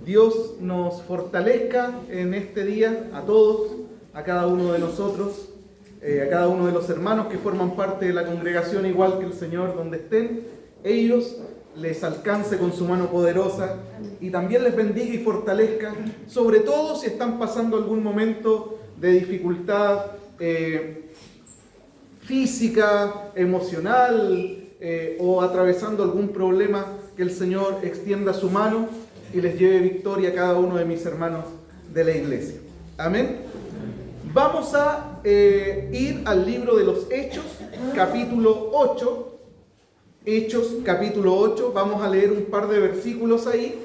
Dios nos fortalezca en este día a todos, a cada uno de nosotros, a cada uno de los hermanos que forman parte de la congregación, igual que el Señor, donde estén, ellos les alcance con su mano poderosa y también les bendiga y fortalezca, sobre todo si están pasando algún momento de dificultad física, emocional o atravesando algún problema, que el Señor extienda su mano y les lleve victoria a cada uno de mis hermanos de la iglesia. Amén. Vamos a ir al libro de los Hechos, capítulo 8. Hechos, capítulo 8. Vamos a leer un par de versículos ahí.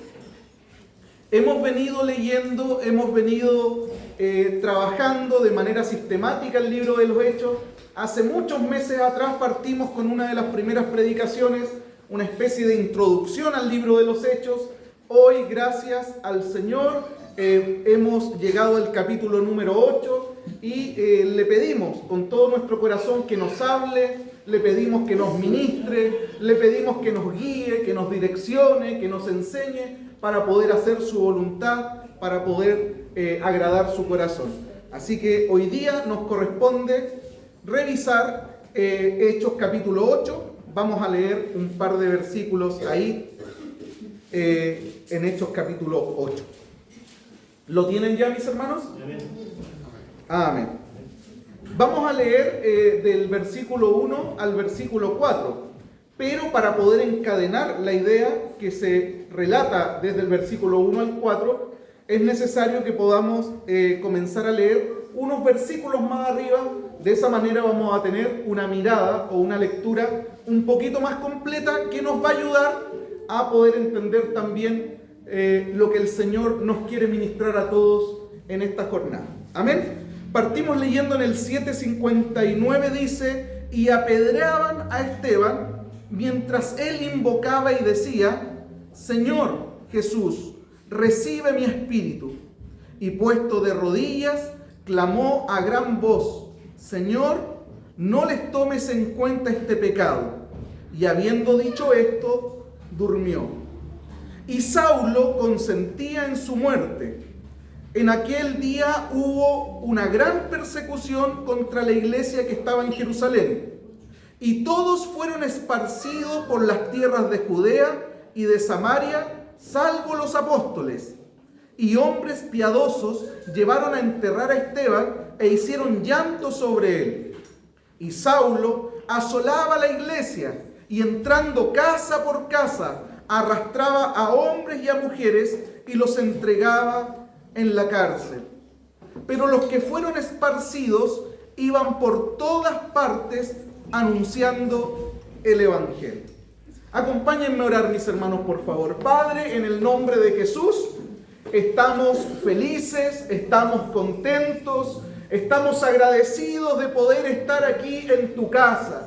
Hemos venido leyendo, hemos venido trabajando de manera sistemática el libro de los Hechos. Hace muchos meses atrás partimos con una de las primeras predicaciones, una especie de introducción al libro de los Hechos. Hoy, gracias al Señor, hemos llegado al capítulo número 8 y le pedimos con todo nuestro corazón que nos hable, le pedimos que nos ministre, le pedimos que nos guíe, que nos direccione, que nos enseñe para poder hacer su voluntad, para poder agradar su corazón. Así que hoy día nos corresponde revisar Hechos capítulo 8. Vamos a leer un par de versículos ahí en Hechos capítulo 8. ¿Lo tienen ya, mis hermanos? Amén. Vamos a leer del versículo 1 al versículo 4. Pero para poder encadenar la idea que se relata desde el versículo 1 al 4, es necesario que podamos comenzar a leer unos versículos más arriba. De esa manera vamos a tener una mirada o una lectura un poquito más completa que nos va a ayudar a poder entender también lo que el Señor nos quiere ministrar a todos en esta jornada. Amén. Partimos leyendo en el 7:59, dice: y apedreaban a Esteban mientras él invocaba y decía: Señor Jesús, recibe mi espíritu. Y puesto de rodillas, clamó a gran voz: Señor, no les tomes en cuenta este pecado. Y habiendo dicho esto, durmió. Y Saulo consentía en su muerte. En aquel día hubo una gran persecución contra la iglesia que estaba en Jerusalén. Y todos fueron esparcidos por las tierras de Judea y de Samaria, salvo los apóstoles. Y hombres piadosos llevaron a enterrar a Esteban e hicieron llanto sobre él. Y Saulo asolaba la iglesia y entrando casa por casa, arrastraba a hombres y a mujeres y los entregaba en la cárcel. Pero los que fueron esparcidos iban por todas partes anunciando el evangelio. Acompáñenme a orar, mis hermanos, por favor. Padre, en el nombre de Jesús, estamos felices, estamos contentos, estamos agradecidos de poder estar aquí en tu casa.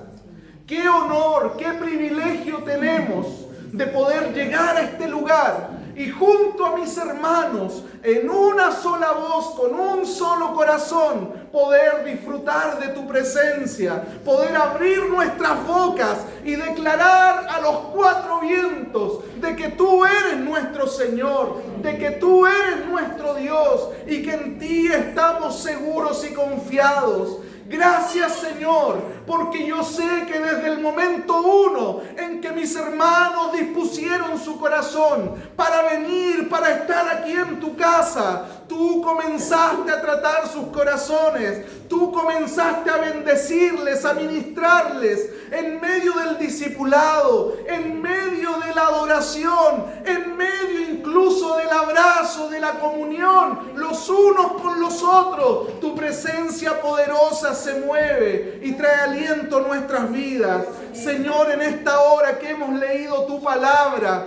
Qué honor, qué privilegio tenemos de poder llegar a este lugar y junto a mis hermanos, en una sola voz, con un solo corazón, poder disfrutar de tu presencia, poder abrir nuestras bocas y declarar a los cuatro vientos de que tú eres nuestro Señor, de que tú eres nuestro Dios y que en ti estamos seguros y confiados. Gracias, Señor, porque yo sé que desde el momento uno en que mis hermanos dispusieron su corazón para venir, para estar aquí en tu casa, tú comenzaste a tratar sus corazones, tú comenzaste a bendecirles, a ministrarles en medio del discipulado, en medio de la adoración, en medio incluso del abrazo, de la comunión, los unos con los otros. Tu presencia poderosa se mueve y trae aliento a nuestras vidas. Señor, en esta hora que hemos leído tu palabra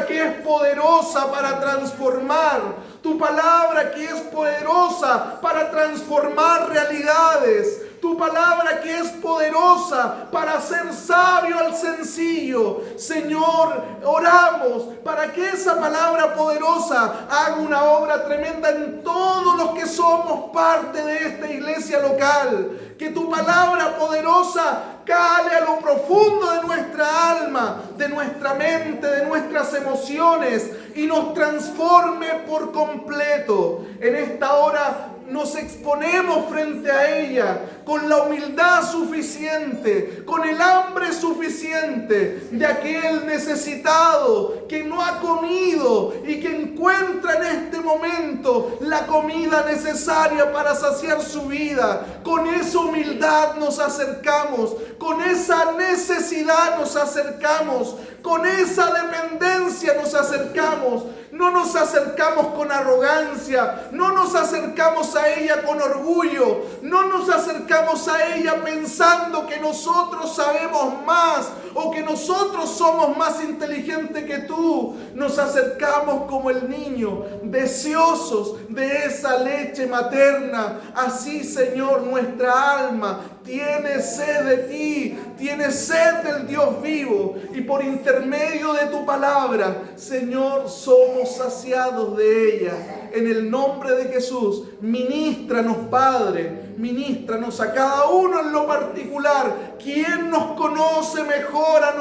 que es poderosa para transformar, tu palabra que es poderosa para transformar realidades, Tu palabra que es poderosa para hacer sabio al sencillo. Señor, oramos para que esa palabra poderosa haga una obra tremenda en todos los que somos parte de esta iglesia local. Que tu palabra poderosa cale a lo profundo de nuestra alma, de nuestra mente, de nuestras emociones y nos transforme por completo. En esta hora nos exponemos frente a ella con la humildad suficiente, con el hambre suficiente de aquel necesitado que no ha comido y que encuentra en este momento la comida necesaria para saciar su vida. Con esa humildad nos acercamos, con esa necesidad nos acercamos, con esa dependencia nos acercamos. No nos acercamos con arrogancia, no nos acercamos a ella con orgullo, no nos acercamos a ella pensando que nosotros sabemos más o que nosotros somos más inteligentes que tú. Nos acercamos como el niño, deseosos de esa leche materna. Así, Señor, nuestra alma tiene sed de ti, tiene sed del Dios vivo, y por intermedio de tu palabra, Señor, somos saciados de ella. En el nombre de Jesús, ministranos, Padre, ministranos a cada uno en lo particular. ¿Quién nos conoce mejor a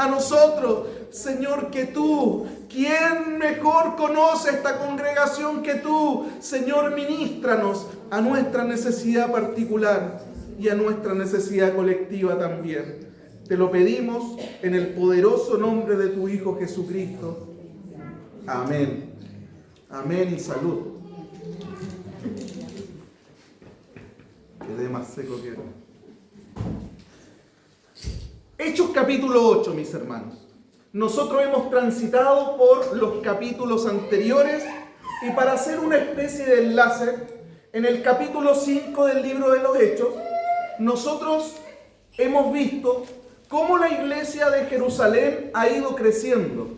nosotros? Señor, que tú. ¿Quién mejor conoce esta congregación que tú? Señor, ministranos a nuestra necesidad particular y a nuestra necesidad colectiva también. Te lo pedimos en el poderoso nombre de tu Hijo Jesucristo. Amén. Amén y salud. Quedé más seco que... Hechos capítulo 8, mis hermanos. Nosotros hemos transitado por los capítulos anteriores y para hacer una especie de enlace, en el capítulo 5 del libro de los Hechos, nosotros hemos visto cómo la iglesia de Jerusalén ha ido creciendo.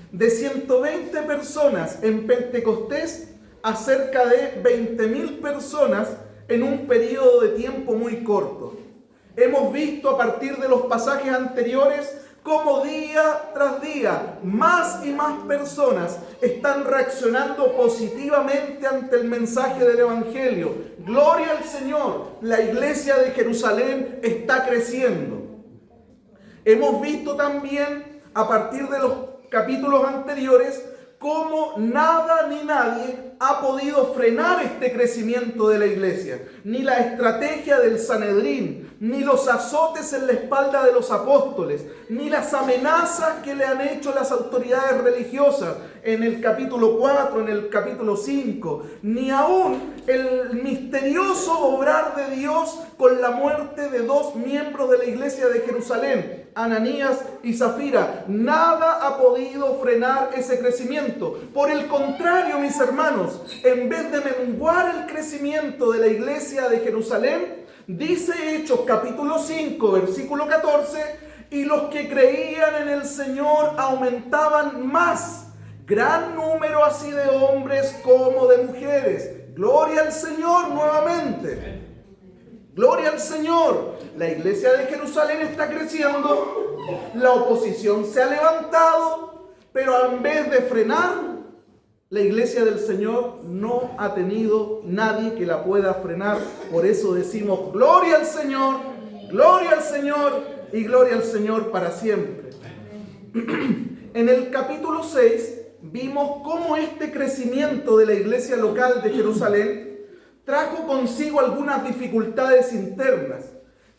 De 120 personas en Pentecostés a cerca de 20.000 personas en un periodo de tiempo muy corto. Hemos visto a partir de los pasajes anteriores cómo día tras día más y más personas están reaccionando positivamente ante el mensaje del Evangelio. Gloria al Señor, la iglesia de Jerusalén está creciendo. Hemos visto también a partir de los capítulos anteriores cómo nada ni nadie ha podido frenar este crecimiento de la iglesia. Ni la estrategia del Sanedrín, ni los azotes en la espalda de los apóstoles, ni las amenazas que le han hecho las autoridades religiosas en el capítulo 4, en el capítulo 5, ni aún el misterioso obrar de Dios con la muerte de 2 miembros de la iglesia de Jerusalén, Ananías y Zafira. Nada ha podido frenar ese crecimiento. Por el contrario, mis hermanos, en vez de menguar el crecimiento de la iglesia de Jerusalén, dice Hechos capítulo 5, versículo 14, y los que creían en el Señor aumentaban más, gran número así de hombres como de mujeres. Gloria al Señor nuevamente. Gloria al Señor. La iglesia de Jerusalén está creciendo, la oposición se ha levantado, pero en vez de frenar, la iglesia del Señor no ha tenido nadie que la pueda frenar. Por eso decimos gloria al Señor y gloria al Señor para siempre. En el capítulo 6 vimos cómo este crecimiento de la iglesia local de Jerusalén trajo consigo algunas dificultades internas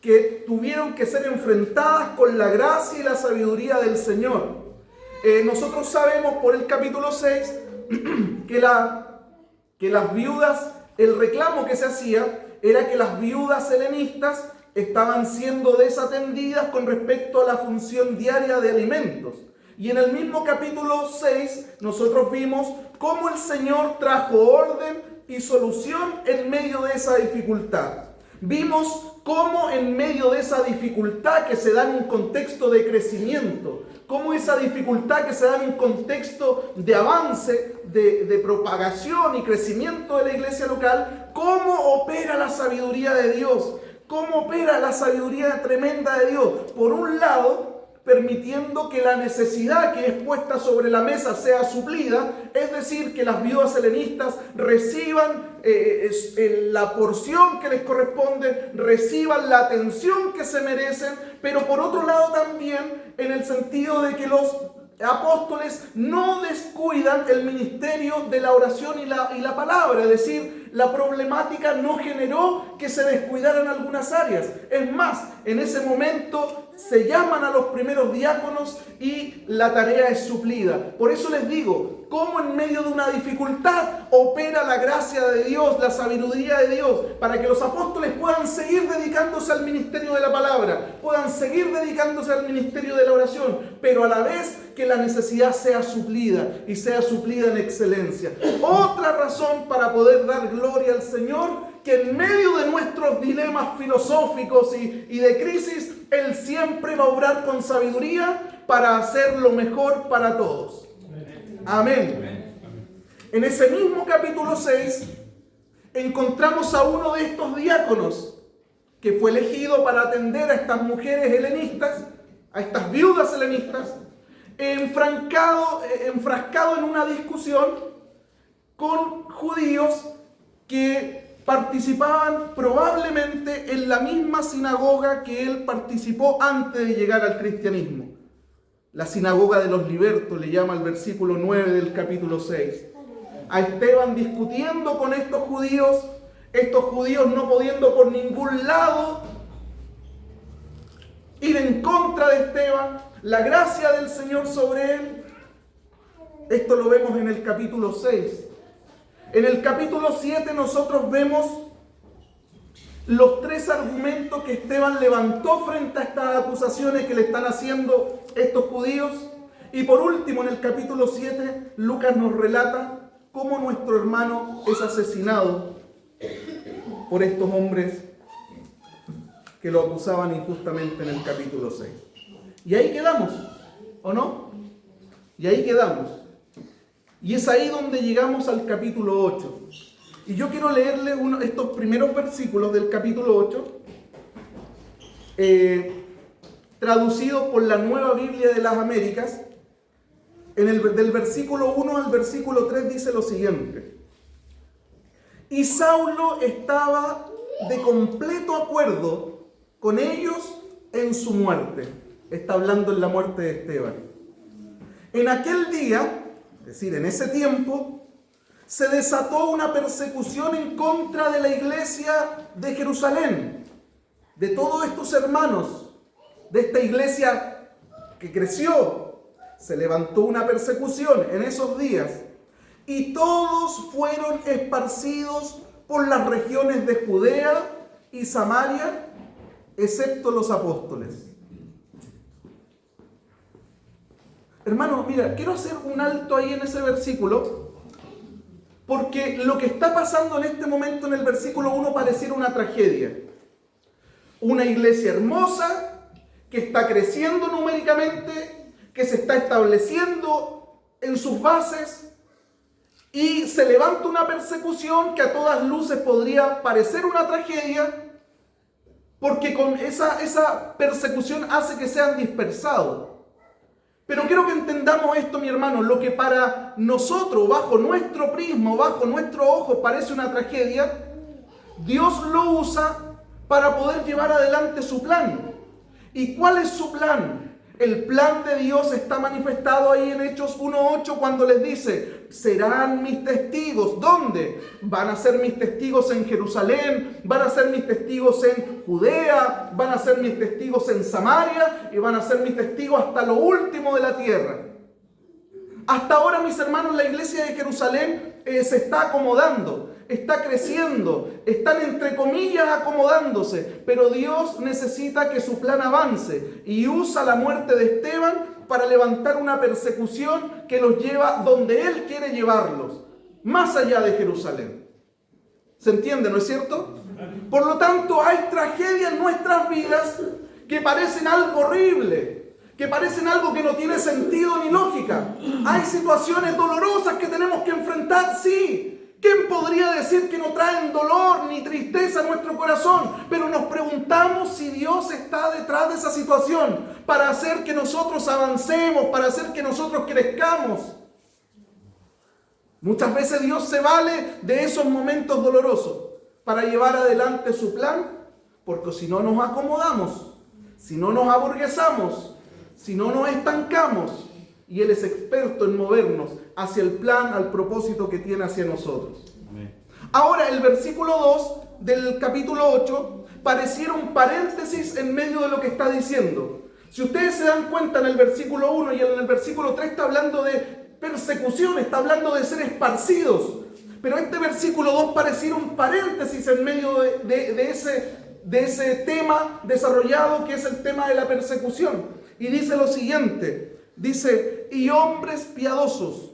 que tuvieron que ser enfrentadas con la gracia y la sabiduría del Señor. Nosotros sabemos por el capítulo 6 que las viudas, el reclamo que se hacía era que las viudas helenistas estaban siendo desatendidas con respecto a la función diaria de alimentos. Y en el mismo capítulo 6 nosotros vimos cómo el Señor trajo orden y solución en medio de esa dificultad. Vimos cómo en medio de esa dificultad que se da en un contexto de crecimiento, cómo esa dificultad que se da en un contexto de avance, de propagación y crecimiento de la iglesia local, cómo opera la sabiduría de Dios, cómo opera la sabiduría tremenda de Dios. Por un lado, permitiendo que la necesidad que es puesta sobre la mesa sea suplida, es decir, que las viudas helenistas reciban la porción que les corresponde, reciban la atención que se merecen, pero por otro lado también en el sentido de que los apóstoles no descuidan el ministerio de la oración y la palabra, es decir, la problemática no generó que se descuidaran algunas áreas. Es más, en ese momento se llaman a los primeros diáconos y la tarea es suplida. Por eso les digo, cómo en medio de una dificultad opera la gracia de Dios, la sabiduría de Dios, para que los apóstoles puedan seguir dedicándose al ministerio de la palabra, puedan seguir dedicándose al ministerio de la oración, pero a la vez que la necesidad sea suplida y sea suplida en excelencia. Otra razón para poder dar gloria al Señor, que en medio de nuestros dilemas filosóficos y de crisis, Él siempre va a obrar con sabiduría para hacer lo mejor para todos. Amén. En ese mismo capítulo 6 encontramos a uno de estos diáconos que fue elegido para atender a estas mujeres helenistas, a estas viudas helenistas, enfrascado en una discusión con judíos que participaban probablemente en la misma sinagoga que él participó antes de llegar al cristianismo. La sinagoga de los libertos, le llama el versículo 9 del capítulo 6. A Esteban discutiendo con estos judíos no pudiendo por ningún lado ir en contra de Esteban, la gracia del Señor sobre él. Esto lo vemos en el capítulo 6. En el capítulo 7 nosotros vemos los tres argumentos que Esteban levantó frente a estas acusaciones que le están haciendo estos judíos. Y por último, en el capítulo 7, Lucas nos relata cómo nuestro hermano es asesinado por estos hombres que lo acusaban injustamente en el capítulo 6. Y ahí quedamos, ¿o no? Y ahí quedamos. Y es ahí donde llegamos al capítulo 8. Y yo quiero leerle estos primeros versículos del capítulo 8, traducidos por la Nueva Biblia de las Américas. Del versículo 1 al versículo 3 dice lo siguiente: y Saulo estaba de completo acuerdo con ellos en su muerte. Está hablando en la muerte de Esteban. En aquel día, es decir, en ese tiempo, se desató una persecución en contra de la iglesia de Jerusalén, de todos estos hermanos, de esta iglesia que creció. Se levantó una persecución en esos días y todos fueron esparcidos por las regiones de Judea y Samaria, excepto los apóstoles. Hermanos, mira, quiero hacer un alto ahí en ese versículo, porque lo que está pasando en este momento en el versículo 1 pareciera una tragedia. Una iglesia hermosa que está creciendo numéricamente, que se está estableciendo en sus bases, y se levanta una persecución que a todas luces podría parecer una tragedia, porque con esa persecución hace que sean dispersados. Pero quiero que entendamos esto, mi hermano: lo que para nosotros, bajo nuestro prisma, bajo nuestro ojo, parece una tragedia, Dios lo usa para poder llevar adelante su plan. ¿Y cuál es su plan? El plan de Dios está manifestado ahí en Hechos 1:8 cuando les dice: serán mis testigos. ¿Dónde? Van a ser mis testigos en Jerusalén, van a ser mis testigos en Judea, van a ser mis testigos en Samaria y van a ser mis testigos hasta lo último de la tierra. Hasta ahora, mis hermanos, la iglesia de Jerusalén se está acomodando, está creciendo, están entre comillas acomodándose, pero Dios necesita que su plan avance y usa la muerte de Esteban para levantar una persecución que los lleva donde Él quiere llevarlos, más allá de Jerusalén. ¿Se entiende, no es cierto? Por lo tanto, hay tragedias en nuestras vidas que parecen algo horrible, que parecen algo que no tiene sentido ni lógica. Hay situaciones dolorosas que tenemos que enfrentar, sí. ¿Quién podría decir que no traen dolor ni tristeza a nuestro corazón? Pero nos preguntamos si Dios está detrás de esa situación para hacer que nosotros avancemos, para hacer que nosotros crezcamos. Muchas veces Dios se vale de esos momentos dolorosos para llevar adelante su plan, porque si no nos acomodamos, si no nos aburguesamos, si no nos estancamos, y Él es experto en movernos hacia el plan, al propósito que tiene hacia nosotros. Amén. Ahora, el versículo 2 del capítulo 8 pareciera un paréntesis en medio de lo que está diciendo. Si ustedes se dan cuenta, en el versículo 1 y en el versículo 3 está hablando de persecución, está hablando de ser esparcidos. Pero este versículo 2 pareciera un paréntesis en medio de ese tema desarrollado, que es el tema de la persecución. Y dice lo siguiente. Dice, y hombres piadosos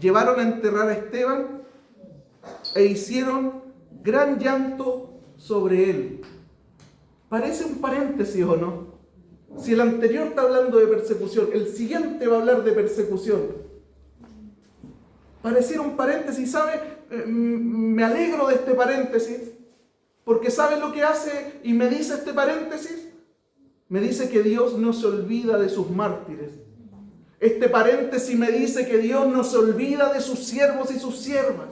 llevaron a enterrar a Esteban e hicieron gran llanto sobre él. Parece un paréntesis, ¿o no? Si el anterior está hablando de persecución, el siguiente va a hablar de persecución. Pareciera un paréntesis, ¿sabe? Me alegro de este paréntesis, porque ¿sabe lo que hace y me dice este paréntesis? Me dice que Dios no se olvida de sus mártires. Este paréntesis me dice que Dios no se olvida de sus siervos y sus siervas.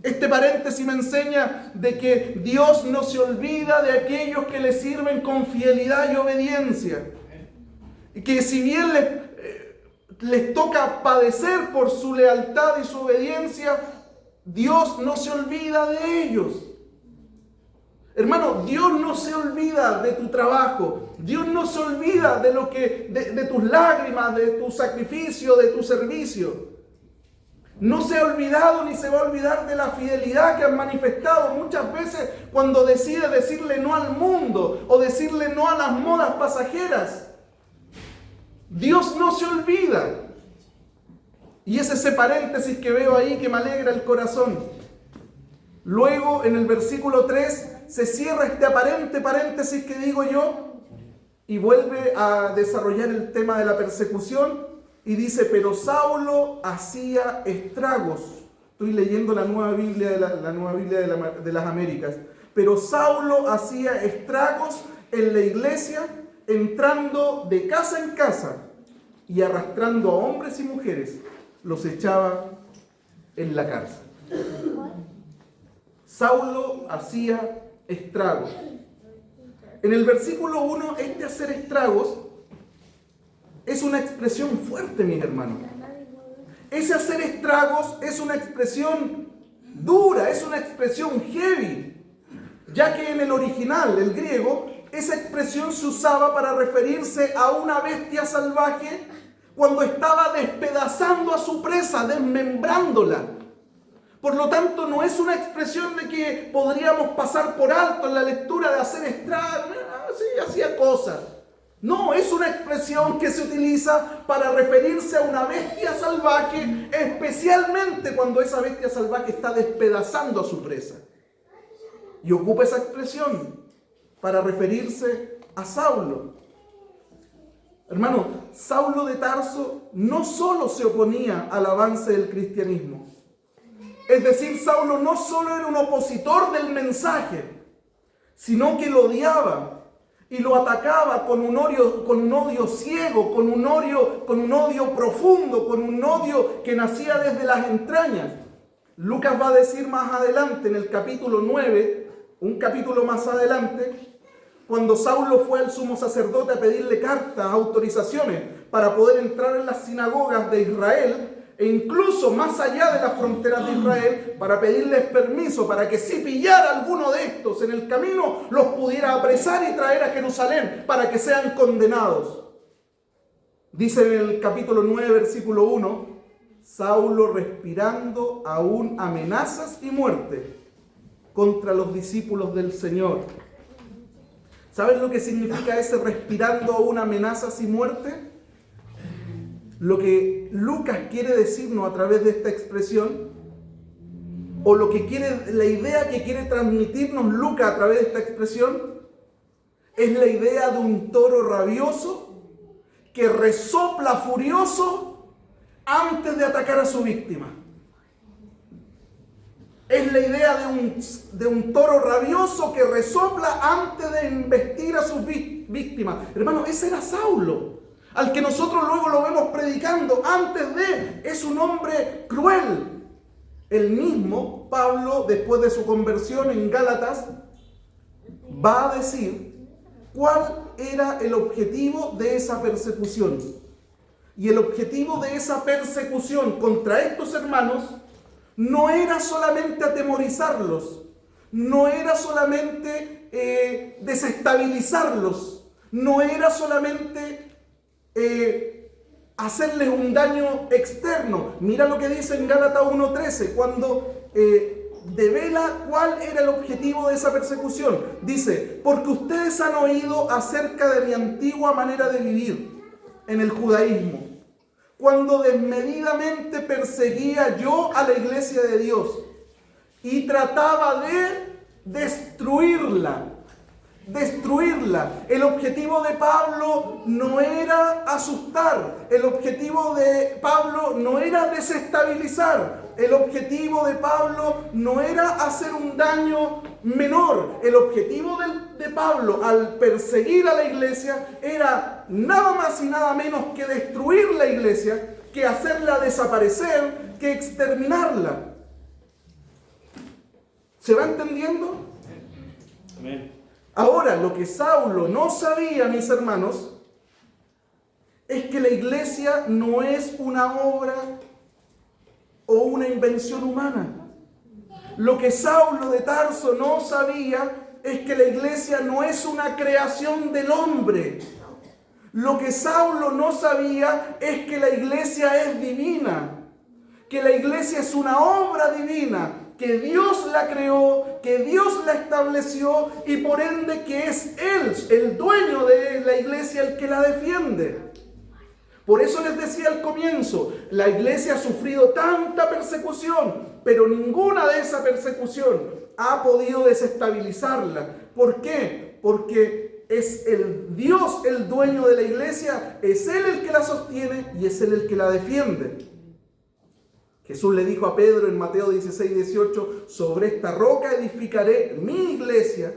Este paréntesis me enseña de que Dios no se olvida de aquellos que le sirven con fidelidad y obediencia. Y que si bien les toca padecer por su lealtad y su obediencia, Dios no se olvida de ellos. Hermano, Dios no se olvida de tu trabajo. Dios no se olvida de tus lágrimas, de tu sacrificio, de tu servicio. No se ha olvidado ni se va a olvidar de la fidelidad que han manifestado muchas veces cuando decide decirle no al mundo o decirle no a las modas pasajeras. Dios no se olvida. Y es ese paréntesis que veo ahí que me alegra el corazón. Luego, en el versículo 3, se cierra este aparente paréntesis que digo yo y vuelve a desarrollar el tema de la persecución y dice, pero Saulo hacía estragos. Estoy leyendo la Nueva Biblia de las Américas. Pero Saulo hacía estragos en la iglesia, entrando de casa en casa y arrastrando a hombres y mujeres, los echaba en la cárcel. Saulo hacía estragos. En el versículo 1, este hacer estragos es una expresión fuerte, mis hermanos. Ese hacer estragos es una expresión dura, es una expresión heavy, ya que en el original, el griego, esa expresión se usaba para referirse a una bestia salvaje cuando estaba despedazando a su presa, desmembrándola. Por lo tanto, no es una expresión de que podríamos pasar por alto en la lectura de hacer estragos. Sí, hacía cosas. No, es una expresión que se utiliza para referirse a una bestia salvaje, especialmente cuando esa bestia salvaje está despedazando a su presa. Y ocupa esa expresión para referirse a Saulo. Hermano, Saulo de Tarso no solo se oponía al avance del cristianismo. Es decir, Saulo no solo era un opositor del mensaje, sino que lo odiaba y lo atacaba con un odio ciego, con un odio profundo, con un odio que nacía desde las entrañas. Lucas va a decir más adelante, en el capítulo 9, un capítulo más adelante, cuando Saulo fue al sumo sacerdote a pedirle cartas, autorizaciones para poder entrar en las sinagogas de Israel, e incluso más allá de las fronteras de Israel, para pedirles permiso para que si pillara alguno de estos en el camino, los pudiera apresar y traer a Jerusalén para que sean condenados. Dice en el capítulo 9, versículo 1, Saulo respirando aún amenazas y muerte contra los discípulos del Señor. ¿Saben lo que significa ese respirando aún amenazas y muerte? Lo que Lucas quiere decirnos a través de esta expresión, o la idea que quiere transmitirnos Lucas a través de esta expresión, es la idea de un toro rabioso que resopla furioso antes de atacar a su víctima. Es la idea de un toro rabioso que resopla antes de embestir a sus víctimas. Hermano, ese era Saulo, al que nosotros luego lo vemos predicando. Es un hombre cruel. El mismo Pablo, después de su conversión en Gálatas, va a decir cuál era el objetivo de esa persecución. Y el objetivo de esa persecución contra estos hermanos no era solamente atemorizarlos, no era solamente desestabilizarlos, no era solamente hacerles un daño externo. Mira lo que dice en Gálatas 1:13, cuando devela cuál era el objetivo de esa persecución. Dice: porque ustedes han oído acerca de mi antigua manera de vivir en el judaísmo, cuando desmedidamente perseguía yo a la iglesia de Dios y trataba de destruirla. El objetivo de Pablo no era asustar, el objetivo de Pablo no era desestabilizar, el objetivo de Pablo no era hacer un daño menor. El objetivo de Pablo al perseguir a la iglesia era nada más y nada menos que destruir la iglesia, que hacerla desaparecer, que exterminarla. ¿Se va entendiendo? Amén. Ahora, lo que Saulo no sabía, mis hermanos, es que la iglesia no es una obra o una invención humana. Lo que Saulo de Tarso no sabía es que la iglesia no es una creación del hombre. Lo que Saulo no sabía es que la iglesia es divina, que la iglesia es una obra divina, que Dios la creó, que Dios la estableció y por ende que es Él, el dueño de la iglesia, el que la defiende. Por eso les decía al comienzo, la iglesia ha sufrido tanta persecución, pero ninguna de esa persecución ha podido desestabilizarla. ¿Por qué? Porque es el Dios el dueño de la iglesia, es Él el que la sostiene y es Él el que la defiende. Jesús le dijo a Pedro en Mateo 16:18, sobre esta roca edificaré mi iglesia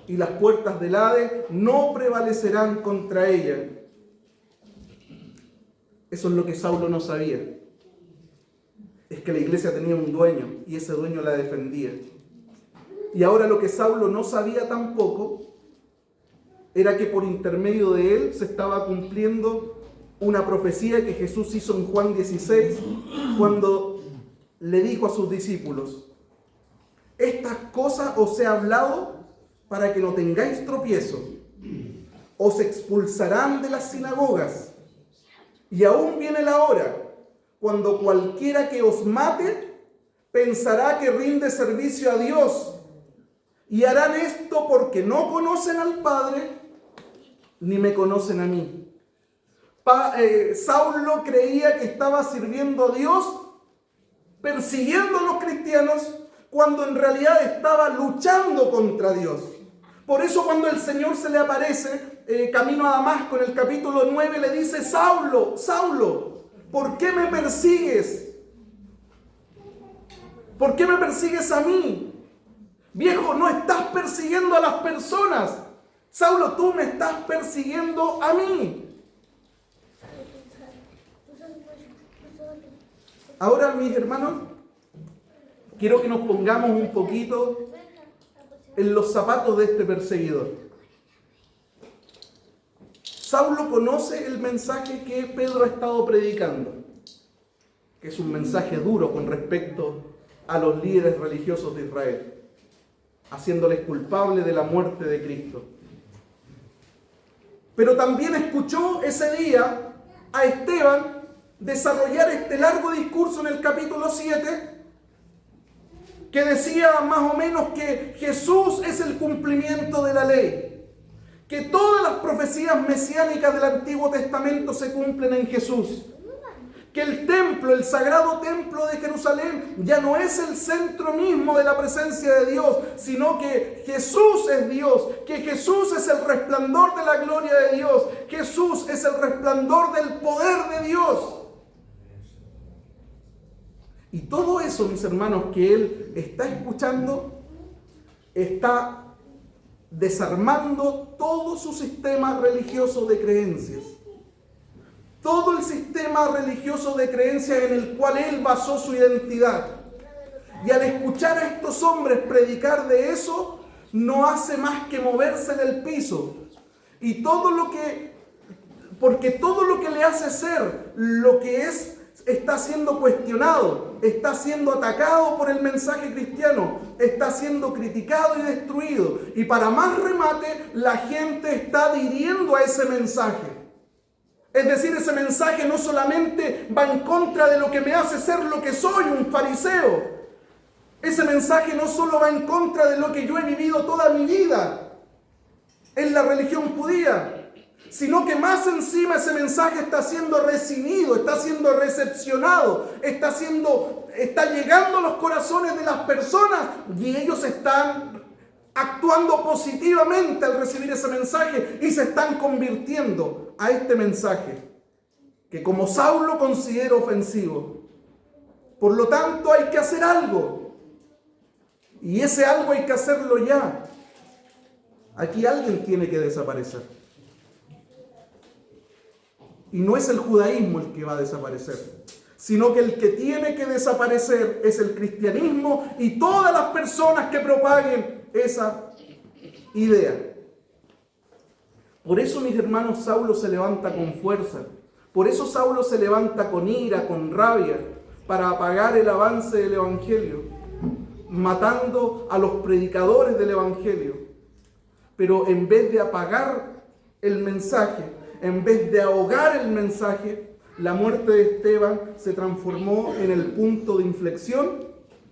y las puertas del Hades no prevalecerán contra ella. Eso es lo que Saulo no sabía. Es que la iglesia tenía un dueño y ese dueño la defendía. Y ahora lo que Saulo no sabía tampoco era que por intermedio de él se estaba cumpliendo una profecía que Jesús hizo en Juan 16, cuando le dijo a sus discípulos: estas cosas os he hablado para que no tengáis tropiezo. Os expulsarán de las sinagogas. Y aún viene la hora cuando cualquiera que os mate pensará que rinde servicio a Dios. Y harán esto porque no conocen al Padre ni me conocen a mí. Saulo creía que estaba sirviendo a Dios, persiguiendo a los cristianos, cuando en realidad estaba luchando contra Dios. Por eso cuando el Señor se le aparece camino a Damasco en el capítulo 9, le dice: Saulo, Saulo, ¿por qué me persigues? ¿Por qué me persigues a mí? Viejo, no estás persiguiendo a las personas. Saulo, tú me estás persiguiendo a mí. Ahora, mis hermanos, quiero que nos pongamos un poquito en los zapatos de este perseguidor. Saulo conoce el mensaje que Pedro ha estado predicando, que es un mensaje duro con respecto a los líderes religiosos de Israel, haciéndoles culpables de la muerte de Cristo. Pero también escuchó ese día a Esteban desarrollar este largo discurso en el capítulo 7, que decía más o menos que Jesús es el cumplimiento de la ley, que todas las profecías mesiánicas del Antiguo Testamento se cumplen en Jesús, que el templo templo, el sagrado templo de Jerusalén, ya no es el centro mismo de la presencia de Dios, sino que Jesús es Dios, que Jesús es el resplandor de la gloria de Dios, Jesús es el resplandor del poder de Dios. Y todo eso, mis hermanos, que Él está escuchando, está desarmando todo su sistema religioso de creencias. Todo el sistema religioso de creencias en el cual Él basó su identidad. Y al escuchar a estos hombres predicar de eso, no hace más que moverse en el piso. Y porque todo lo que le hace ser lo que es, está siendo cuestionado, está siendo atacado por el mensaje cristiano, está siendo criticado y destruido. Y para más remate, la gente está adhiriendo a ese mensaje. Es decir, ese mensaje no solamente va en contra de lo que me hace ser lo que soy, un fariseo. Ese mensaje no solo va en contra de lo que yo he vivido toda mi vida en la religión judía, sino que más encima ese mensaje está siendo recibido, está siendo recepcionado, está llegando a los corazones de las personas y ellos están actuando positivamente al recibir ese mensaje y se están convirtiendo a este mensaje que como Saulo considero ofensivo. Por lo tanto, hay que hacer algo. Y ese algo hay que hacerlo ya. Aquí alguien tiene que desaparecer. Y no es el judaísmo el que va a desaparecer, sino que el que tiene que desaparecer es el cristianismo y todas las personas que propaguen esa idea. Por eso, mis hermanos, Saulo se levanta con fuerza. Por eso Saulo se levanta con ira, con rabia, para apagar el avance del evangelio, matando a los predicadores del evangelio. Pero en vez de apagar el mensaje, en vez de ahogar el mensaje, la muerte de Esteban se transformó en el punto de inflexión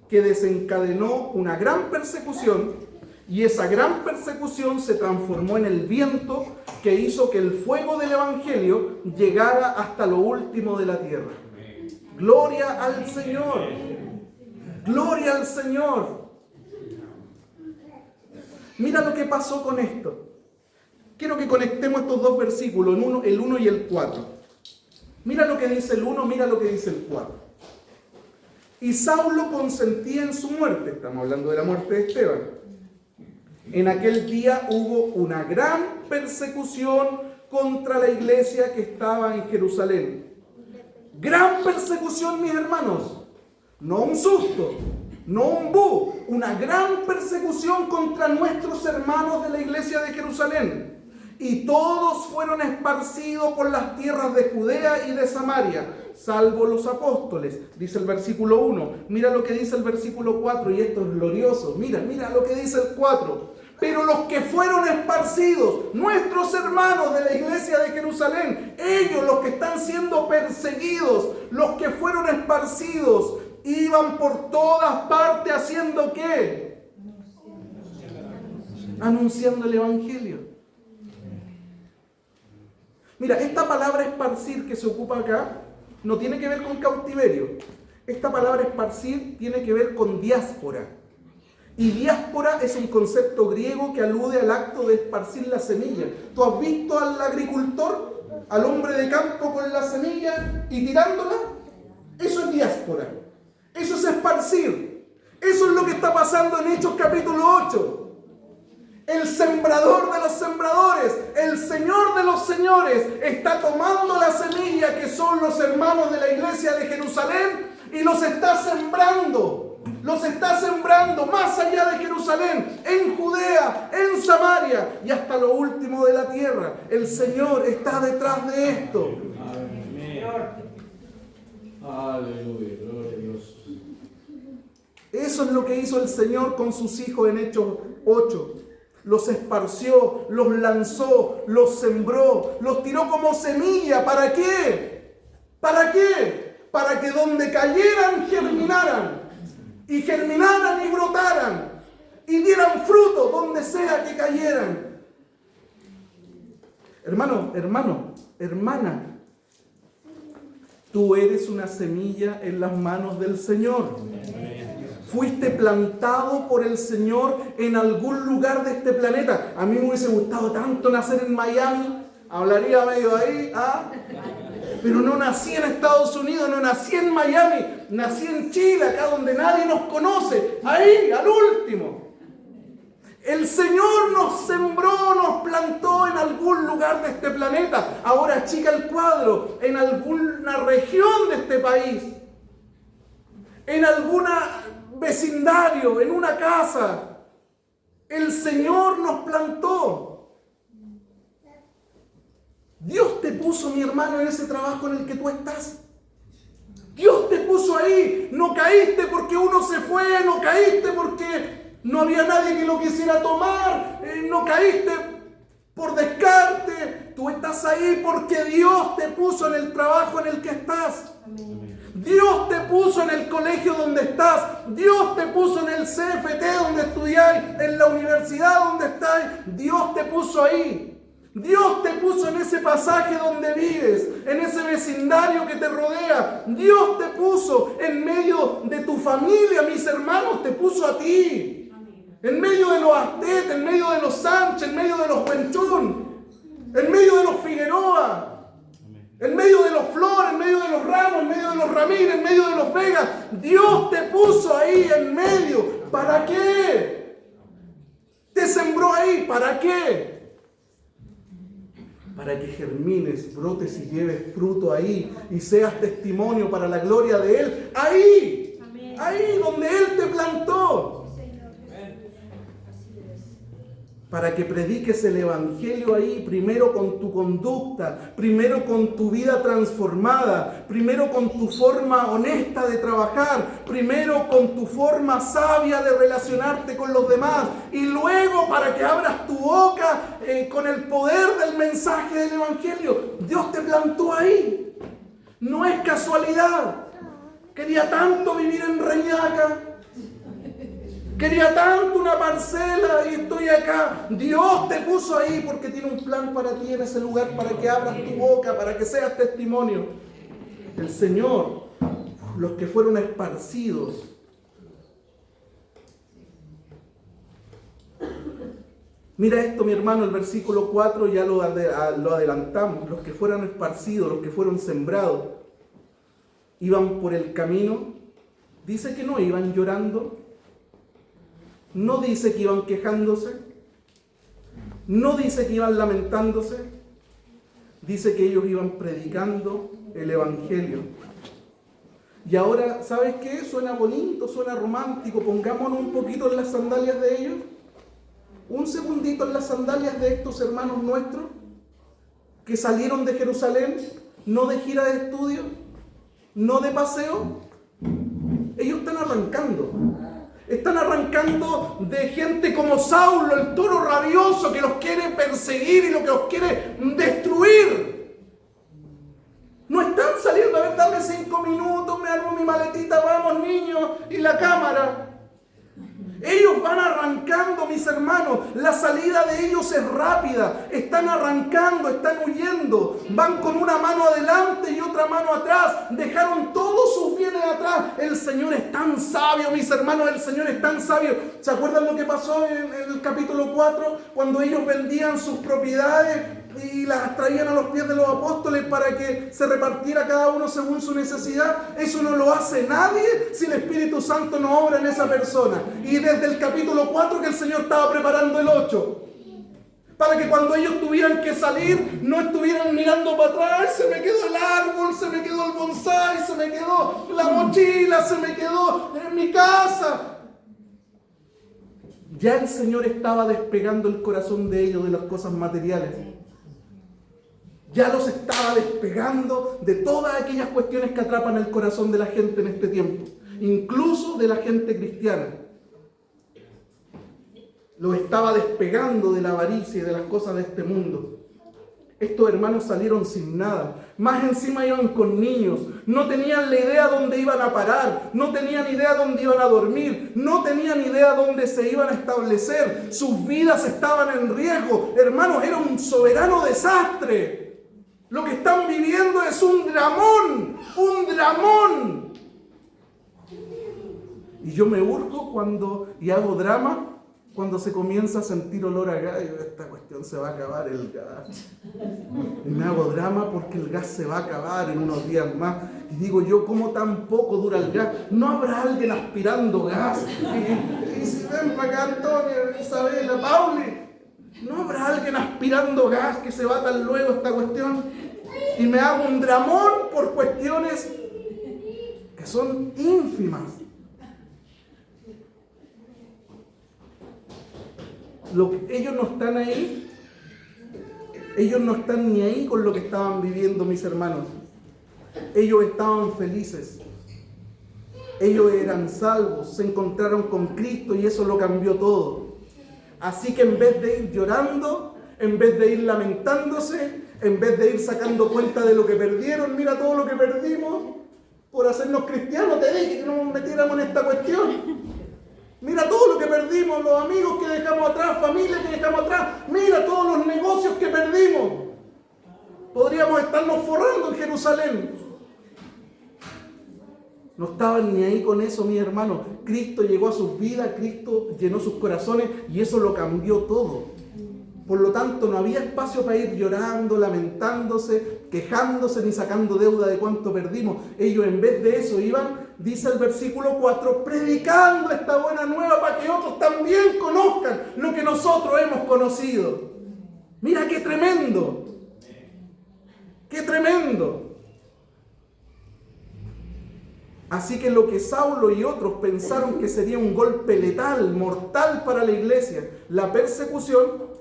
que desencadenó una gran persecución, y esa gran persecución se transformó en el viento que hizo que el fuego del evangelio llegara hasta lo último de la tierra. Gloria al Señor. Gloria al Señor. Mira lo que pasó con esto. Quiero que conectemos estos dos versículos, el 1 y el 4. Mira lo que dice el 1, mira lo que dice el 4. Y Saulo consentía en su muerte. Estamos hablando de la muerte de Esteban. En aquel día hubo una gran persecución contra la iglesia que estaba en Jerusalén. Gran persecución, mis hermanos. No un susto, no un bu. Una gran persecución contra nuestros hermanos de la iglesia de Jerusalén. Y todos fueron esparcidos por las tierras de Judea y de Samaria, salvo los apóstoles, dice el versículo 1. Mira lo que dice el versículo 4, y esto es glorioso. Mira lo que dice el 4. Pero los que fueron esparcidos, nuestros hermanos de la iglesia de Jerusalén, ellos los que están siendo perseguidos, los que fueron esparcidos, iban por todas partes haciendo ¿qué? Anunciando el evangelio. Mira, esta palabra esparcir que se ocupa acá no tiene que ver con cautiverio. Esta palabra esparcir tiene que ver con diáspora. Y diáspora es un concepto griego que alude al acto de esparcir la semilla. ¿Tú has visto al agricultor, al hombre de campo con la semilla y tirándola? Eso es diáspora. Eso es esparcir. Eso es lo que está pasando en Hechos capítulo 8. El sembrador de los sembradores, el Señor de los señores, está tomando la semilla que son los hermanos de la iglesia de Jerusalén y los está sembrando. Los está sembrando más allá de Jerusalén, en Judea, en Samaria y hasta lo último de la tierra. El Señor está detrás de esto. Amén. Aleluya, gloria a Dios. Eso es lo que hizo el Señor con sus hijos en Hechos 8. Los esparció, los lanzó, los sembró, los tiró como semilla. ¿Para qué? ¿Para qué? Para que donde cayeran germinaran. Y germinaran y brotaran. Y dieran fruto donde sea que cayeran. Hermano, hermana. Tú eres una semilla en las manos del Señor. Fuiste plantado por el Señor en algún lugar de este planeta. A mí me hubiese gustado tanto nacer en Miami. Hablaría medio ahí, pero no nací en Estados Unidos, no nací en Miami. Nací en Chile, acá donde nadie nos conoce. Ahí, al último. El Señor nos sembró, nos plantó en algún lugar de este planeta. Ahora chica el cuadro, en alguna región de este país. En algún vecindario, en una casa. El Señor nos plantó. Dios te puso, mi hermano, en ese trabajo en el que tú estás. Dios te puso ahí. No caíste porque uno se fue, no caíste porque no había nadie que lo quisiera tomar, no caíste por descarte. Tú estás ahí porque Dios te puso en el trabajo en el que estás. Amén. Dios te puso en el colegio donde estás. Dios te puso en el CFT donde estudiáis, en la universidad donde estáis. Dios te puso ahí. Dios te puso en ese pasaje donde vives, en ese vecindario que te rodea. Dios te puso en medio de tu familia, mis hermanos, te puso a ti. En medio de los Astete, en medio de los Sánchez, en medio de los Huenchún, en medio de los Figueroa, en medio de los Flores, en medio de los Ramos, en medio de los Ramírez, en medio de los Vegas. Dios te puso ahí en medio. ¿Para qué? Te sembró ahí. ¿Para qué? Para que germines, brotes y lleves fruto ahí y seas testimonio para la gloria de Él. Ahí, ahí donde Él te plantó. Para que prediques el Evangelio ahí, primero con tu conducta, primero con tu vida transformada, primero con tu forma honesta de trabajar, primero con tu forma sabia de relacionarte con los demás, y luego para que abras tu boca con el poder del mensaje del Evangelio. Dios te plantó ahí. No es casualidad. Quería tanto vivir en Reñaca. Quería tanto una parcela y estoy acá. Dios te puso ahí porque tiene un plan para ti en ese lugar, para que abras tu boca, para que seas testimonio. El Señor, los que fueron esparcidos. Mira esto, mi hermano, el versículo 4 ya lo adelantamos. Los que fueron esparcidos, los que fueron sembrados, iban por el camino. Dice que no iban llorando. No dice que iban quejándose, no dice que iban lamentándose, dice que ellos iban predicando el Evangelio. Y ahora, ¿sabes qué? Suena bonito, suena romántico, pongámonos un poquito en las sandalias de ellos, un segundito en las sandalias de estos hermanos nuestros que salieron de Jerusalén, no de gira de estudio, no de paseo. Ellos están arrancando. Están arrancando de gente como Saulo, el toro rabioso que los quiere perseguir y lo que los quiere destruir. No están saliendo, a ver, dame 5 minutos, me armo mi maletita, vamos niños, y la cámara. Ellos van arrancando, mis hermanos. La salida de ellos es rápida. Están arrancando, están huyendo. Van con una mano adelante y otra mano atrás. Dejaron todos sus bienes atrás. El Señor es tan sabio, mis hermanos. El Señor es tan sabio. ¿Se acuerdan lo que pasó en el capítulo 4? Cuando ellos vendían sus propiedades y las traían a los pies de los apóstoles para que se repartiera cada uno según su necesidad. Eso no lo hace nadie si el Espíritu Santo no obra en esa persona. Y desde el capítulo 4 que el Señor estaba preparando el 8. Para que cuando ellos tuvieran que salir, no estuvieran mirando para atrás. Se me quedó el árbol, se me quedó el bonsái, se me quedó la mochila, se me quedó en mi casa. Ya el Señor estaba despegando el corazón de ellos de las cosas materiales. Ya los estaba despegando de todas aquellas cuestiones que atrapan el corazón de la gente en este tiempo, incluso de la gente cristiana. Los estaba despegando de la avaricia y de las cosas de este mundo. Estos hermanos salieron sin nada. Más encima iban con niños. No tenían la idea dónde iban a parar. No tenían idea dónde iban a dormir. No tenían idea dónde se iban a establecer. Sus vidas estaban en riesgo. Hermanos, era un soberano desastre Lo que están viviendo es un dramón, un dramón. Y yo me urjo y hago drama cuando se comienza a sentir olor a gas. Esta cuestión se va a acabar el gas. Y me hago drama porque el gas se va a acabar en unos días más. Y digo yo, ¿cómo tan poco dura el gas? ¿No habrá alguien aspirando gas? Y si ven para acá, Antonio, Isabela, Pauli, ¿no habrá alguien aspirando gas que se va tan luego esta cuestión? Y me hago un dramón por cuestiones que son ínfimas. Ellos no están ahí. Ellos no están ni ahí con lo que estaban viviendo mis hermanos. Ellos estaban felices. Ellos eran salvos, se encontraron con Cristo y eso lo cambió todo. Así que en vez de ir llorando, en vez de ir lamentándose, en vez de ir sacando cuenta de lo que perdieron, mira todo lo que perdimos por hacernos cristianos, te dije que no nos metiéramos en esta cuestión. Mira todo lo que perdimos, los amigos que dejamos atrás, familia que dejamos atrás, mira todos los negocios que perdimos. Podríamos estarnos forrando en Jerusalén. No estaban ni ahí con eso, mis hermanos. Cristo llegó a sus vidas, Cristo llenó sus corazones y eso lo cambió todo. Por lo tanto, no había espacio para ir llorando, lamentándose, quejándose ni sacando deuda de cuánto perdimos. Ellos en vez de eso iban, dice el versículo 4, predicando esta buena nueva para que otros también conozcan lo que nosotros hemos conocido. Mira qué tremendo. Qué tremendo. Así que lo que Saulo y otros pensaron que sería un golpe letal, mortal para la iglesia, la persecución,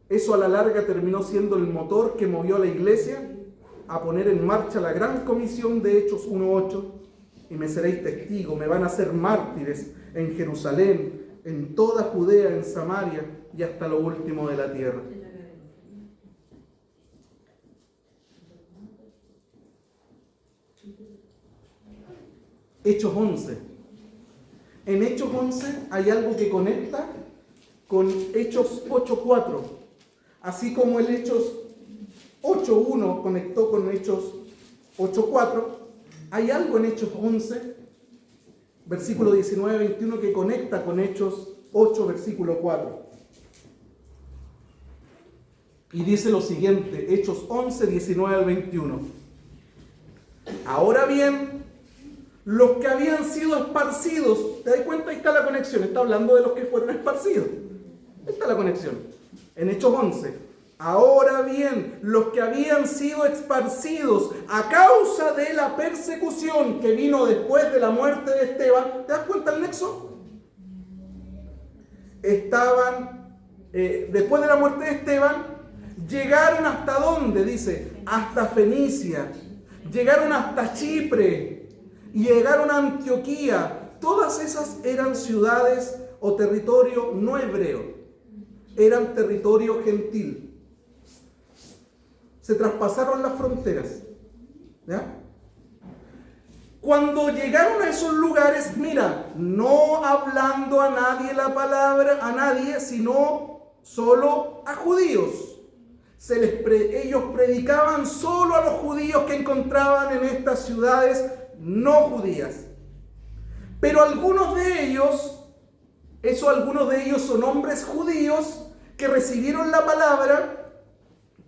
eso a la larga terminó siendo el motor que movió a la iglesia a poner en marcha la gran comisión de Hechos 1:8. Y me seréis testigos, me van a hacer mártires en Jerusalén, en toda Judea, en Samaria y hasta lo último de la tierra. Hechos 11. En Hechos 11 hay algo que conecta con Hechos 8:4. Así como el Hechos 8:1 conectó con Hechos 8:4, hay algo en Hechos 11, versículo 19-21, que conecta con Hechos 8, versículo 4. Y dice lo siguiente, Hechos 11, 19-21. Ahora bien, los que habían sido esparcidos, ¿te das cuenta? Ahí está la conexión, está hablando de los que fueron esparcidos. Ahí está la conexión. En Hechos 11, ahora bien, los que habían sido esparcidos a causa de la persecución que vino después de la muerte de Esteban, ¿te das cuenta el nexo? Después de la muerte de Esteban, llegaron hasta ¿dónde? Dice, hasta Fenicia, llegaron hasta Chipre, y llegaron a Antioquía. Todas esas eran ciudades o territorio no hebreo. Eran territorio gentil. Se traspasaron las fronteras. ¿Ya? Cuando llegaron a esos lugares, mira, no hablando a nadie la palabra, a nadie, sino solo a judíos. Ellos predicaban solo a los judíos que encontraban en estas ciudades no judías. Pero algunos de ellos son hombres judíos que recibieron la palabra,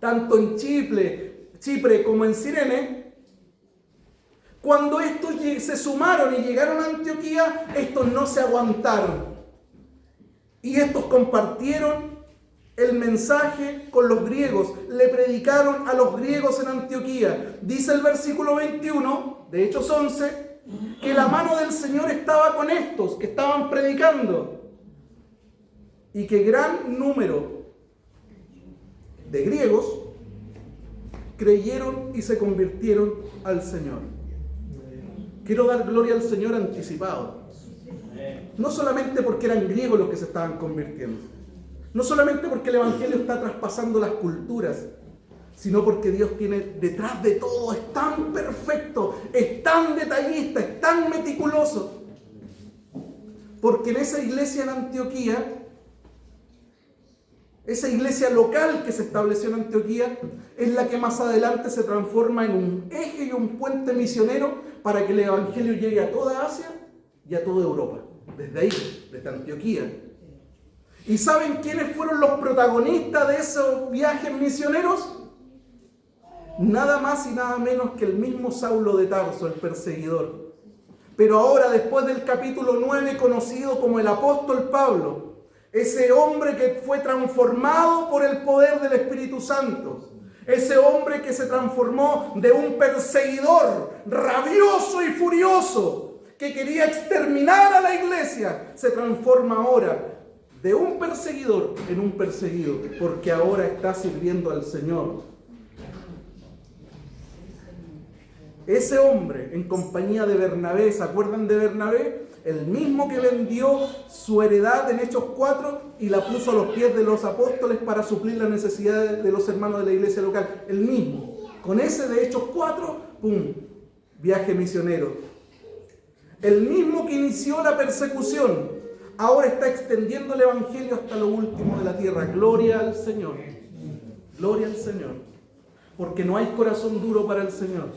tanto en Chipre como en Cirene. Cuando estos se sumaron y llegaron a Antioquía, estos no se aguantaron. Y estos compartieron el mensaje con los griegos, le predicaron a los griegos en Antioquía. Dice el versículo 21 de Hechos 11, que la mano del Señor estaba con estos que estaban predicando. Y que gran número de griegos creyeron y se convirtieron al Señor. Quiero dar gloria al Señor anticipado. No solamente porque eran griegos los que se estaban convirtiendo. No solamente porque el Evangelio está traspasando las culturas, sino porque Dios tiene detrás de todo, es tan perfecto, es tan detallista, es tan meticuloso. Porque en esa iglesia en Antioquía, Esa iglesia local que se estableció en Antioquía es la que más adelante se transforma en un eje y un puente misionero para que el evangelio llegue a toda Asia y a toda Europa. Desde ahí, desde Antioquía. ¿Y saben quiénes fueron los protagonistas de esos viajes misioneros? Nada más y nada menos que el mismo Saulo de Tarso, el perseguidor. Pero ahora, después del capítulo 9, conocido como el apóstol Pablo, ese hombre que fue transformado por el poder del Espíritu Santo, ese hombre que se transformó de un perseguidor rabioso y furioso que quería exterminar a la iglesia, se transforma ahora de un perseguidor en un perseguido, porque ahora está sirviendo al Señor. Ese hombre, en compañía de Bernabé, ¿se acuerdan de Bernabé? El mismo que vendió su heredad en Hechos 4 y la puso a los pies de los apóstoles para suplir las necesidades de los hermanos de la iglesia local. El mismo. Con ese de Hechos 4, ¡pum! Viaje misionero. El mismo que inició la persecución, ahora está extendiendo el evangelio hasta lo último de la tierra. Gloria al Señor. Gloria al Señor. Porque no hay corazón duro para el Señor.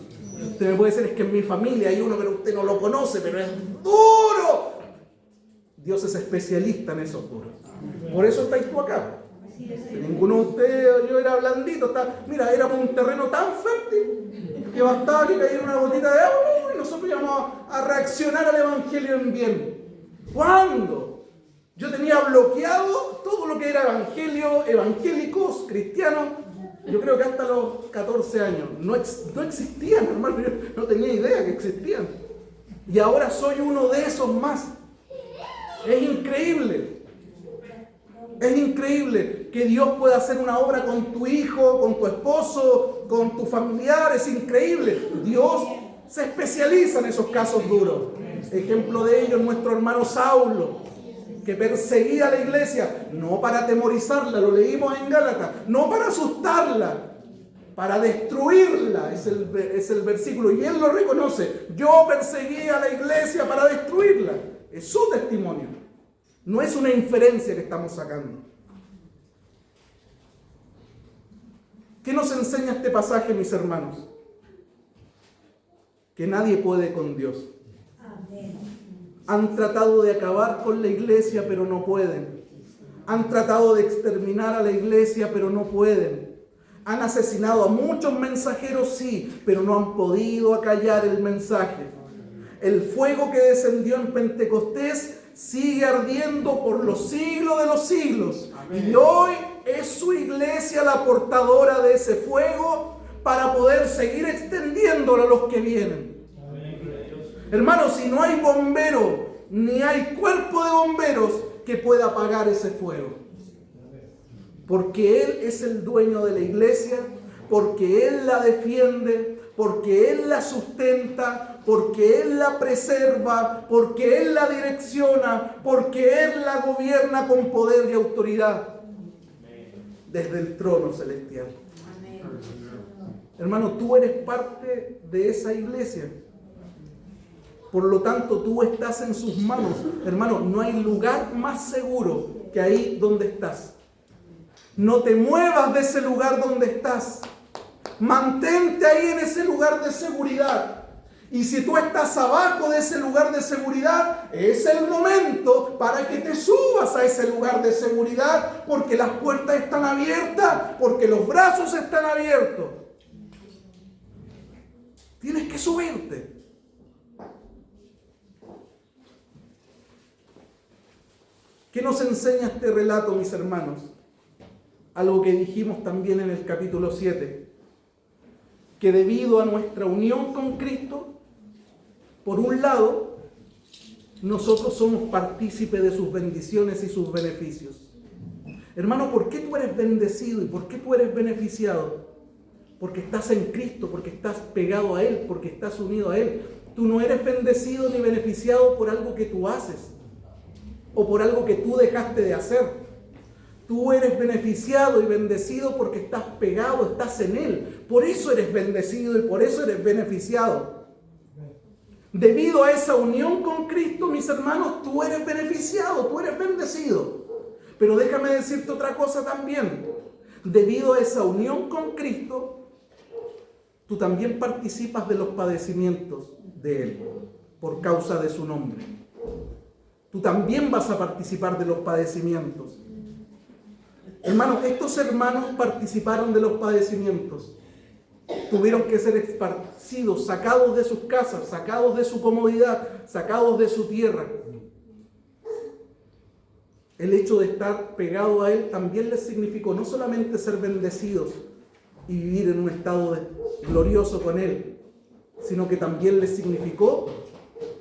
Usted me puede decir, es que en mi familia hay uno, pero usted no lo conoce, pero es duro. Dios es especialista en esos duros. Por eso estáis tú acá. Ninguno de ustedes, yo era blandito. Mira, éramos un terreno tan fértil que bastaba que cayera una gotita de agua y nosotros íbamos a reaccionar al evangelio en bien. ¿Cuándo? Yo tenía bloqueado todo lo que era evangelio, evangélicos, cristianos. Yo creo que hasta los 14 años no existían, hermano. Yo no tenía idea que existían. Y ahora soy uno de esos más. Es increíble. Es increíble que Dios pueda hacer una obra con tu hijo, con tu esposo, con tu familiar. Es increíble. Dios se especializa en esos casos duros. Ejemplo de ello es nuestro hermano Saulo, que perseguía a la iglesia, no para atemorizarla, lo leímos en Gálatas, no para asustarla, para destruirla, es el versículo, y él lo reconoce. Yo perseguí a la iglesia para destruirla. Es su testimonio, no es una inferencia que estamos sacando. ¿Qué nos enseña este pasaje, mis hermanos? Que nadie puede con Dios. Han tratado de acabar con la iglesia, pero no pueden. Han tratado de exterminar a la iglesia, pero no pueden. Han asesinado a muchos mensajeros, sí, pero no han podido acallar el mensaje. El fuego que descendió en Pentecostés sigue ardiendo por los siglos de los siglos. Amén. Y hoy es su iglesia la portadora de ese fuego para poder seguir extendiéndolo a los que vienen. Hermanos, si no hay bombero, ni hay cuerpo de bomberos que pueda apagar ese fuego. Porque Él es el dueño de la iglesia, porque Él la defiende, porque Él la sustenta, porque Él la preserva, porque Él la direcciona, porque Él la gobierna con poder y autoridad desde el trono celestial. Hermano, tú eres parte de esa iglesia. Por lo tanto, tú estás en sus manos. Hermano, no hay lugar más seguro que ahí donde estás. No te muevas de ese lugar donde estás. Mantente ahí en ese lugar de seguridad. Y si tú estás abajo de ese lugar de seguridad, es el momento para que te subas a ese lugar de seguridad, porque las puertas están abiertas, porque los brazos están abiertos. Tienes que subirte. ¿Qué nos enseña este relato, mis hermanos? Algo que dijimos también en el capítulo 7, que debido a nuestra unión con Cristo, por un lado, nosotros somos partícipes de sus bendiciones y sus beneficios. Hermano, ¿por qué tú eres bendecido y por qué tú eres beneficiado? Porque estás en Cristo, porque estás pegado a Él, porque estás unido a Él. Tú no eres bendecido ni beneficiado por algo que tú haces o por algo que tú dejaste de hacer. Tú eres beneficiado y bendecido porque estás pegado, estás en Él. Por eso eres bendecido y por eso eres beneficiado. Debido a esa unión con Cristo, mis hermanos, tú eres beneficiado, tú eres bendecido. Pero déjame decirte otra cosa también. Debido a esa unión con Cristo, tú también participas de los padecimientos de Él por causa de su nombre. Tú también vas a participar de los padecimientos. Hermanos, estos hermanos participaron de los padecimientos. Tuvieron que ser esparcidos, sacados de sus casas, sacados de su comodidad, sacados de su tierra. El hecho de estar pegado a Él también les significó no solamente ser bendecidos y vivir en un estado glorioso con Él, sino que también les significó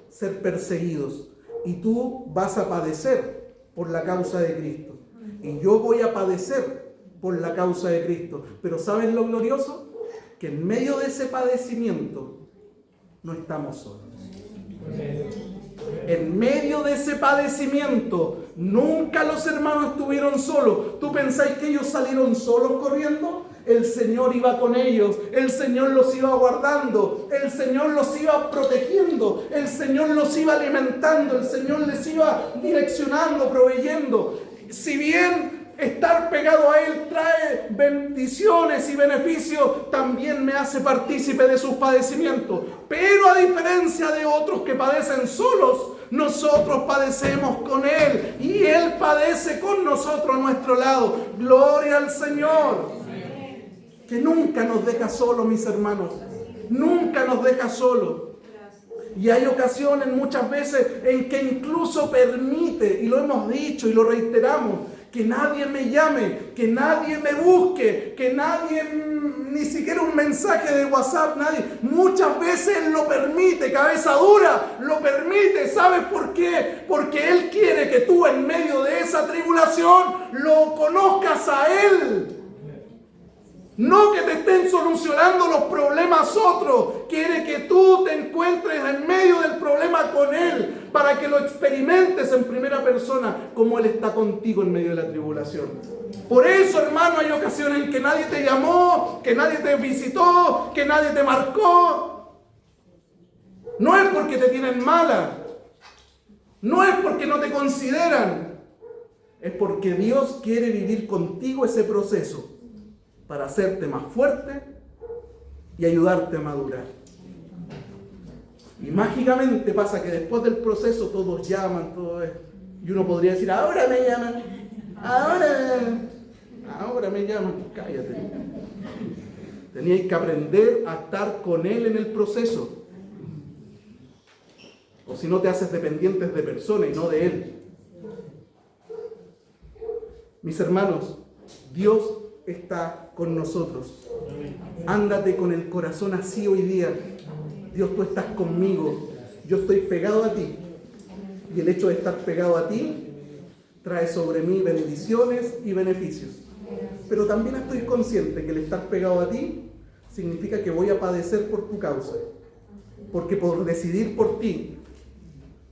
ser perseguidos. Y tú vas a padecer por la causa de Cristo. Y yo voy a padecer por la causa de Cristo. Pero ¿saben lo glorioso? Que en medio de ese padecimiento no estamos solos. En medio de ese padecimiento nunca los hermanos estuvieron solos. ¿Tú pensáis que ellos salieron solos corriendo? El Señor iba con ellos, el Señor los iba guardando, el Señor los iba protegiendo, el Señor los iba alimentando, el Señor les iba direccionando, proveyendo. Si bien estar pegado a Él trae bendiciones y beneficios, también me hace partícipe de sus padecimientos. Pero a diferencia de otros que padecen solos, nosotros padecemos con Él y Él padece con nosotros a nuestro lado. Gloria al Señor. Que nunca nos deja solos, mis hermanos. Nunca nos deja solos. Y hay ocasiones, muchas veces, en que incluso permite, y lo hemos dicho y lo reiteramos, que nadie me llame, que nadie me busque, que nadie, ni siquiera un mensaje de WhatsApp, nadie. Muchas veces Él lo permite, cabeza dura, lo permite. ¿Sabes por qué? Porque Él quiere que tú en medio de esa tribulación lo conozcas a Él. No que te estén solucionando los problemas otros. Quiere que tú te encuentres en medio del problema con Él, para que lo experimentes en primera persona, como Él está contigo en medio de la tribulación. Por eso, hermano, hay ocasiones en que nadie te llamó, que nadie te visitó, que nadie te marcó. No es porque te tienen mala, no es porque no te consideran, es porque Dios quiere vivir contigo ese proceso, para hacerte más fuerte y ayudarte a madurar. Y mágicamente pasa que después del proceso todos llaman, todo es, y uno podría decir, ahora me llaman, ahora me llaman. Cállate. Teníais que aprender a estar con Él en el proceso. O si no te haces dependientes de personas y no de Él. Mis hermanos, Dios está con nosotros. Ándate con el corazón así hoy día. Dios, tú estás conmigo. Yo estoy pegado a ti. Y el hecho de estar pegado a ti trae sobre mí bendiciones y beneficios. Pero también estoy consciente que el estar pegado a ti significa que voy a padecer por tu causa. Porque por decidir por ti,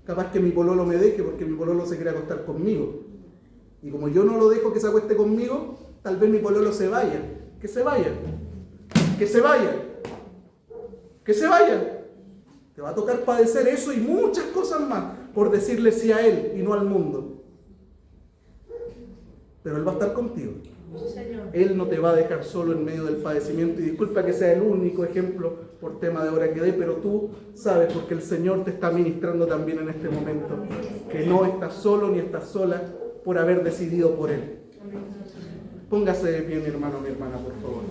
capaz que mi pololo me deje porque mi pololo se quiere acostar conmigo. Y como yo no lo dejo que se acueste conmigo, tal vez mi pololo se vaya. Que se vaya. Que se vaya. Que se vaya. Te va a tocar padecer eso y muchas cosas más por decirle sí a Él y no al mundo. Pero Él va a estar contigo. Él no te va a dejar solo en medio del padecimiento. Y disculpa que sea el único ejemplo por tema de hora que dé, pero tú sabes, porque el Señor te está ministrando también en este momento, que no estás solo ni estás sola por haber decidido por Él. Póngase de pie, mi hermano, mi hermana, por favor.